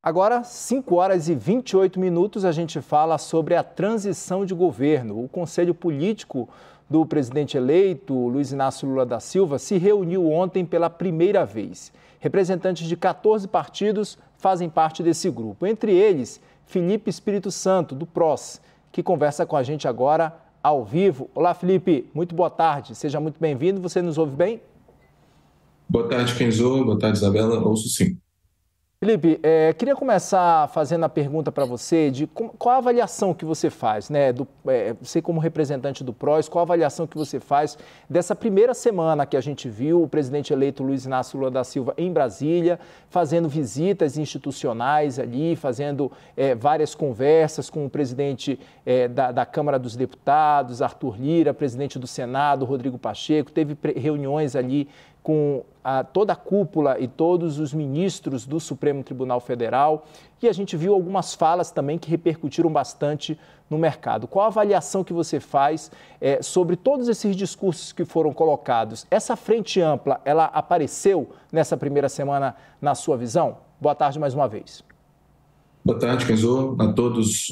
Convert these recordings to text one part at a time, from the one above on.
Agora, 5 horas e 28 minutos, a gente fala sobre a transição de governo. O Conselho Político do presidente eleito, Luiz Inácio Lula da Silva, se reuniu ontem pela primeira vez. Representantes de 14 partidos fazem parte desse grupo. Entre eles, Felipe Espírito Santo, do PROS, que conversa com a gente agora ao vivo. Olá, Felipe, muito boa tarde. Seja muito bem-vindo. Você nos ouve bem? Boa tarde, Kenzo. Boa tarde, Isabela. Ouço sim. Felipe, queria começar fazendo a pergunta para você de qual a avaliação que você faz, né? Você como representante do PROS, qual a avaliação que você faz dessa primeira semana que a gente viu o presidente eleito Luiz Inácio Lula da Silva em Brasília, fazendo visitas institucionais ali, fazendo várias conversas com o presidente da Câmara dos Deputados, Arthur Lira, presidente do Senado, Rodrigo Pacheco, teve reuniões ali com toda a cúpula e todos os ministros do Supremo Tribunal Federal, e a gente viu algumas falas também que repercutiram bastante no mercado. Qual a avaliação que você faz sobre todos esses discursos que foram colocados? Essa frente ampla, ela apareceu nessa primeira semana na sua visão? Boa tarde mais uma vez. Boa tarde, Kenzo, a todos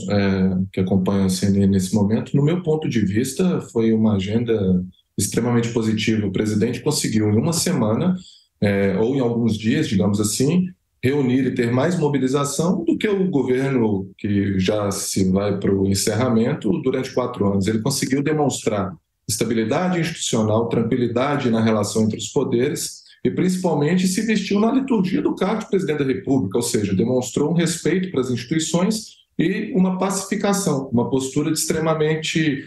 que acompanham a CNN nesse momento. No meu ponto de vista, foi uma agenda extremamente positiva. O presidente conseguiu, em uma semana, ou em alguns dias, digamos assim, reunir e ter mais mobilização do que o governo que já se vai para o encerramento durante 4 anos. Ele conseguiu demonstrar estabilidade institucional, tranquilidade na relação entre os poderes e, principalmente, se vestiu na liturgia do cargo de presidente da República, ou seja, demonstrou um respeito para as instituições e uma pacificação, uma postura extremamente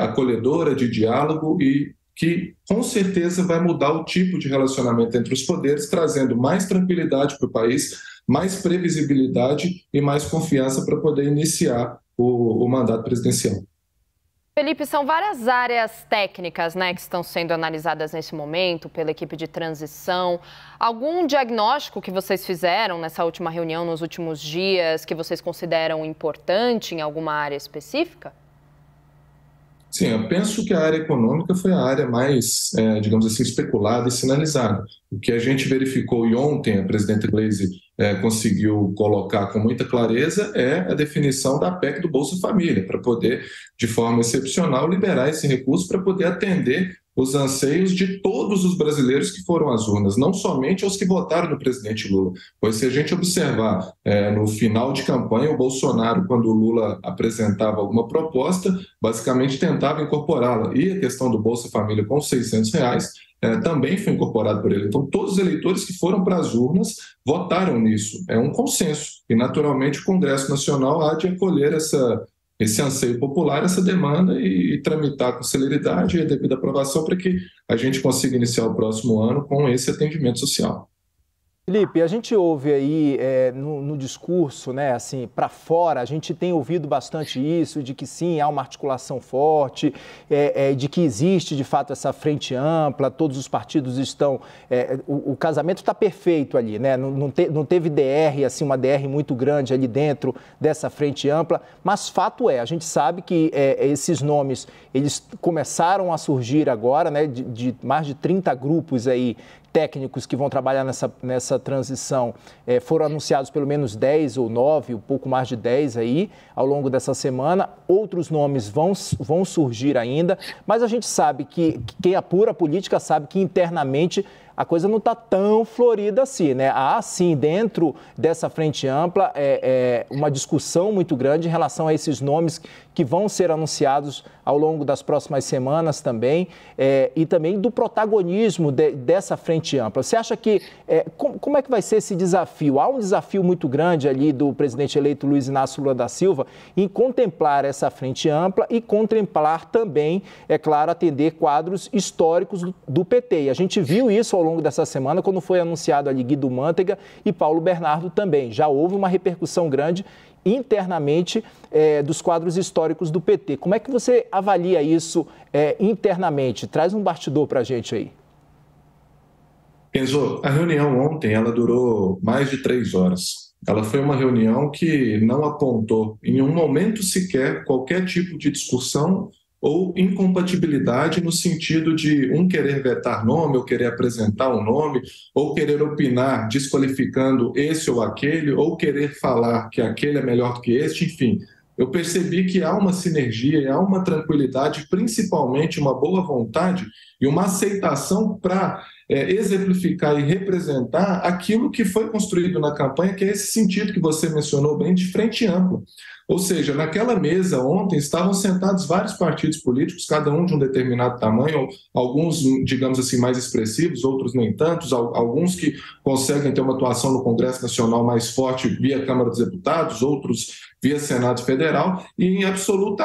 acolhedora, de diálogo e que, com certeza, vai mudar o tipo de relacionamento entre os poderes, trazendo mais tranquilidade para o país, mais previsibilidade e mais confiança para poder iniciar o mandato presidencial. Felipe, são várias áreas técnicas, né, que estão sendo analisadas nesse momento pela equipe de transição. Algum diagnóstico que vocês fizeram nessa última reunião, nos últimos dias, que vocês consideram importante em alguma área específica? Sim, eu penso que a área econômica foi a área mais, digamos assim, especulada e sinalizada. O que a gente verificou e ontem a presidenta Gleisi conseguiu colocar com muita clareza é a definição da PEC do Bolsa Família, para poder, de forma excepcional, liberar esse recurso para poder atender os anseios de todos os brasileiros que foram às urnas, não somente aos que votaram no presidente Lula. Pois se a gente observar no final de campanha, o Bolsonaro, quando o Lula apresentava alguma proposta, basicamente tentava incorporá-la. E a questão do Bolsa Família com R$ 600 também foi incorporado por ele. Então, todos os eleitores que foram para as urnas votaram nisso. É um consenso. E, naturalmente, o Congresso Nacional há de acolher esse anseio popular, essa demanda e tramitar com celeridade e a devida aprovação para que a gente consiga iniciar o próximo ano com esse atendimento social. Felipe, a gente ouve aí no discurso, né, assim, para fora, a gente tem ouvido bastante isso, de que sim, há uma articulação forte, de que existe de fato essa frente ampla, todos os partidos estão, o casamento está perfeito ali, né, não teve DR, assim, uma DR muito grande ali dentro dessa frente ampla, mas fato a gente sabe que esses nomes, eles começaram a surgir agora, né, de mais de 30 grupos aí, técnicos que vão trabalhar nessa transição, foram anunciados pelo menos 10 ou 9, um pouco mais de 10 aí, ao longo dessa semana. Outros nomes vão surgir ainda, mas a gente sabe que quem apura a política sabe que internamente a coisa não está tão florida assim, né? Há, sim, dentro dessa frente ampla, uma discussão muito grande em relação a esses nomes que vão ser anunciados ao longo das próximas semanas também, e também do protagonismo dessa frente ampla. Você acha que, como é que vai ser esse desafio? Há um desafio muito grande ali do presidente eleito Luiz Inácio Lula da Silva em contemplar essa frente ampla e contemplar também, é claro, atender quadros históricos do PT. E a gente viu isso ao longo dessa semana, quando foi anunciado ali Guido Mantega e Paulo Bernardo também. Já houve uma repercussão grande internamente dos quadros históricos do PT. Como é que você avalia isso internamente? Traz um bastidor para a gente aí. Enzo, a reunião ontem ela durou mais de 3 horas. Ela foi uma reunião que não apontou em um momento sequer qualquer tipo de discussão ou incompatibilidade no sentido de um querer vetar nome, ou querer apresentar um nome, ou querer opinar desqualificando esse ou aquele, ou querer falar que aquele é melhor do que este, enfim. Eu percebi que há uma sinergia e há uma tranquilidade, principalmente uma boa vontade e uma aceitação para exemplificar e representar aquilo que foi construído na campanha, que é esse sentido que você mencionou bem, de frente ampla. Ou seja, naquela mesa ontem estavam sentados vários partidos políticos, cada um de um determinado tamanho, alguns, digamos assim, mais expressivos, outros nem tantos, alguns que conseguem ter uma atuação no Congresso Nacional mais forte via Câmara dos Deputados, outros via Senado Federal, e em absoluto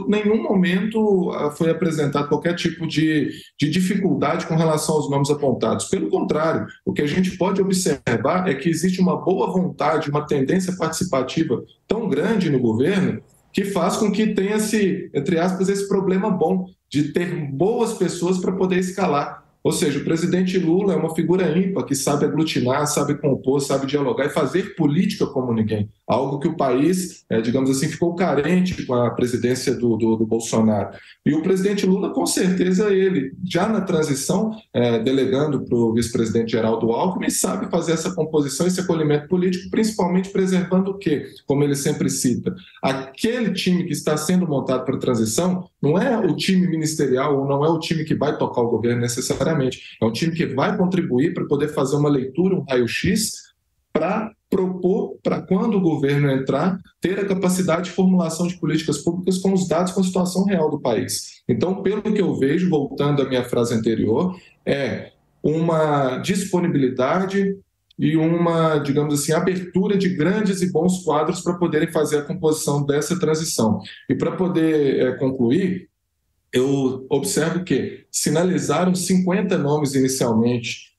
nenhum momento foi apresentado qualquer tipo de dificuldade com relação aos nomes apontados. Pelo contrário, o que a gente pode observar é que existe uma boa vontade, uma tendência participativa tão grande no governo que faz com que tenha entre aspas, esse problema bom de ter boas pessoas para poder escalar. Ou seja, o presidente Lula é uma figura ímpar que sabe aglutinar, sabe compor, sabe dialogar e fazer política como ninguém. Algo que o país, digamos assim, ficou carente com a presidência do Bolsonaro. E o presidente Lula, com certeza, ele, já na transição, delegando para o vice-presidente Geraldo Alckmin, sabe fazer essa composição, esse acolhimento político, principalmente preservando o quê? Como ele sempre cita, aquele time que está sendo montado para a transição não é o time ministerial ou não é o time que vai tocar o governo necessariamente. É um time que vai contribuir para poder fazer uma leitura, um raio-x, para propor, para quando o governo entrar, ter a capacidade de formulação de políticas públicas com os dados, com a situação real do país. Então, pelo que eu vejo, voltando à minha frase anterior, é uma disponibilidade e uma, digamos assim, abertura de grandes e bons quadros para poderem fazer a composição dessa transição. E para poder concluir, eu observo que sinalizaram 50 nomes inicialmente,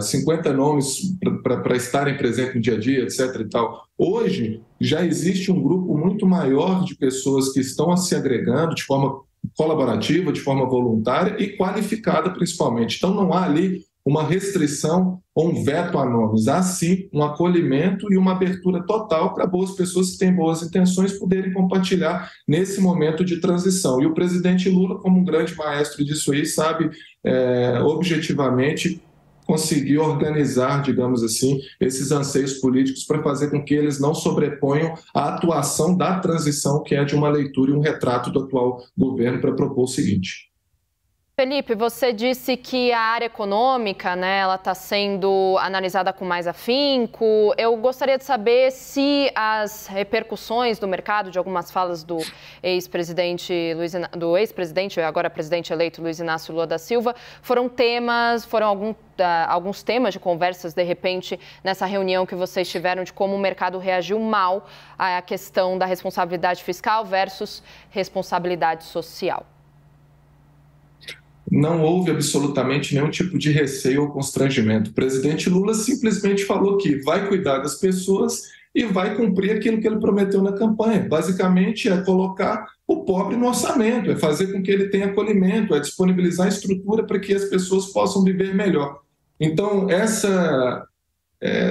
50 nomes para estarem presentes no dia a dia, etc. e tal. Hoje, já existe um grupo muito maior de pessoas que estão se agregando de forma colaborativa, de forma voluntária e qualificada, principalmente. Então, não há ali uma restrição ou um veto a nomes. Há, sim, um acolhimento e uma abertura total para boas pessoas que têm boas intenções poderem compartilhar nesse momento de transição. E o presidente Lula, como um grande maestro disso aí, sabe objetivamente conseguir organizar, digamos assim, esses anseios políticos para fazer com que eles não sobreponham a atuação da transição, que é de uma leitura e um retrato do atual governo, para propor o seguinte. Felipe, você disse que a área econômica, né, ela está sendo analisada com mais afinco. Eu gostaria de saber se as repercussões do mercado de algumas falas do ex-presidente agora presidente eleito Luiz Inácio Lula da Silva foram alguns temas de conversas, de repente, nessa reunião que vocês tiveram, de como o mercado reagiu mal à questão da responsabilidade fiscal versus responsabilidade social. Não houve absolutamente nenhum tipo de receio ou constrangimento. O presidente Lula simplesmente falou que vai cuidar das pessoas e vai cumprir aquilo que ele prometeu na campanha. Basicamente, é colocar o pobre no orçamento, é fazer com que ele tenha acolhimento, é disponibilizar a estrutura para que as pessoas possam viver melhor. Então, essa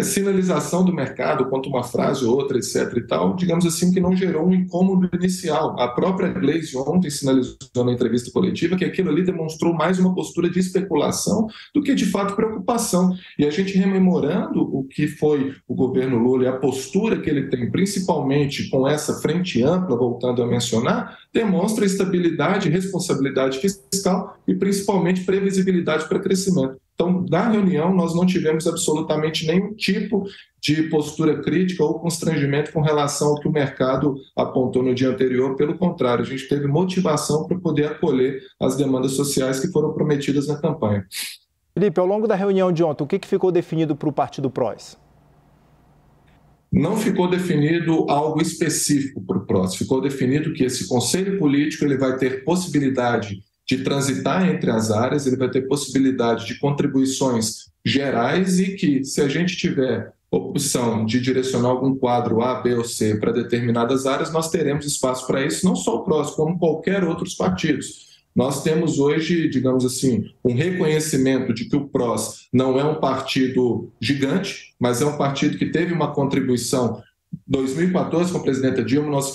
sinalização do mercado, quanto uma frase ou outra, etc. e tal, digamos assim, que não gerou um incômodo inicial. A própria Gleisi ontem sinalizou na entrevista coletiva que aquilo ali demonstrou mais uma postura de especulação do que, de fato, preocupação. E a gente rememorando o que foi o governo Lula e a postura que ele tem, principalmente com essa frente ampla, voltando a mencionar, demonstra estabilidade, responsabilidade fiscal e, principalmente, previsibilidade para crescimento. Então, na reunião, nós não tivemos absolutamente nenhum tipo de postura crítica ou constrangimento com relação ao que o mercado apontou no dia anterior. Pelo contrário, a gente teve motivação para poder acolher as demandas sociais que foram prometidas na campanha. Felipe, ao longo da reunião de ontem, o que ficou definido para o Partido PROS? Não ficou definido algo específico para o PROS. Ficou definido que esse conselho político ele vai ter possibilidade de transitar entre as áreas, ele vai ter possibilidade de contribuições gerais e que, se a gente tiver opção de direcionar algum quadro A, B ou C para determinadas áreas, nós teremos espaço para isso, não só o PROS, como qualquer outros partidos. Nós temos hoje, digamos assim, um reconhecimento de que o PROS não é um partido gigante, mas é um partido que teve uma contribuição. Em 2014, com a presidenta Dilma, nós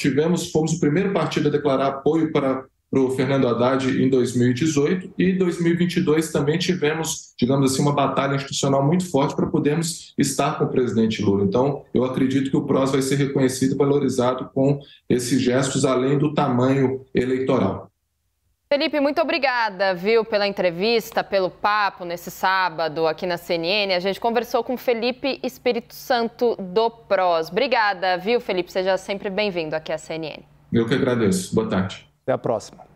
fomos o primeiro partido a declarar apoio para para o Fernando Haddad em 2018 e em 2022 também tivemos, digamos assim, uma batalha institucional muito forte para podermos estar com o presidente Lula. Então, eu acredito que o PROS vai ser reconhecido e valorizado com esses gestos, além do tamanho eleitoral. Felipe, muito obrigada, viu, pela entrevista, pelo papo nesse sábado aqui na CNN. A gente conversou com Felipe Espírito Santo do PROS. Obrigada, viu, Felipe? Seja sempre bem-vindo aqui à CNN. Eu que agradeço. Boa tarde. Até a próxima.